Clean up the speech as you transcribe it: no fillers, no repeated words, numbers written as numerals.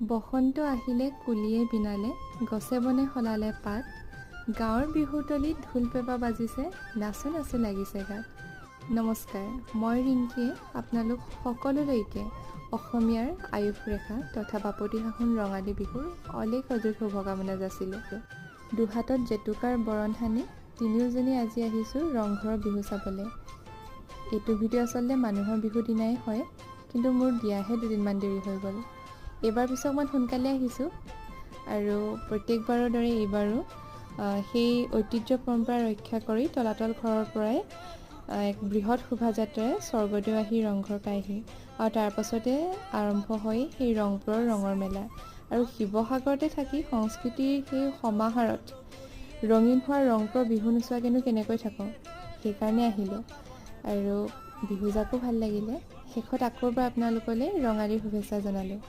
বসন্ত আহিলে কুলিয়ে বিনালে, গছে বনে সলালে পাত, গাঁৱৰ বিহুতলিত ঢোল পেঁপা বাজিছে, নাচো নাচো লাগিছে গাত। নমস্কাৰ, মই ৰিংকিয়ে আপোনালোক সকলোলৈকে অসমীয়াৰ আয়ুস ৰেখা তথা বাপতিসাহোন ৰঙালী বিহুৰ অলেখ অযুত শুভকামনা যাচিলোঁ। দুহাতত জেতুকাৰ বৰণ সানি তিনিওজনী আজি আহিছোঁ ৰংঘৰৰ বিহু চাবলৈ। এইটো ভিডিঅ' আচলতে মানুহৰ বিহু দিনাই হয়, কিন্তু মোৰ বিয়াহে দুদিনমান দেৰি হৈ গ'ল। এইবাৰ পিছত অকণমান সোনকালে আহিছোঁ আৰু প্ৰত্যেকবাৰৰ দৰে এইবাৰো সেই ঐতিহ্য পৰম্পৰা ৰক্ষা কৰি তলাতল ঘৰৰ পৰাই এক বৃহৎ শোভাযাত্ৰাৰে স্বৰ্গদেউ আহি ৰংঘৰ পায়হি আৰু তাৰ পাছতে আৰম্ভ হয় সেই ৰংপুৰৰ ৰঙৰ মেলা। আৰু শিৱসাগৰতে থাকি সংস্কৃতিৰ সেই সমাহাৰত ৰঙীন হোৱা ৰংপুৰৰ বিহু নোচোৱাকেনো কেনেকৈ থাকোঁ, সেইকাৰণে আহিলোঁ আৰু বিহু জাকো ভাল লাগিলে। শেষত আকৌ এবাৰ আপোনালোকলৈ ৰঙালীৰ শুভেচ্ছা জনালোঁ।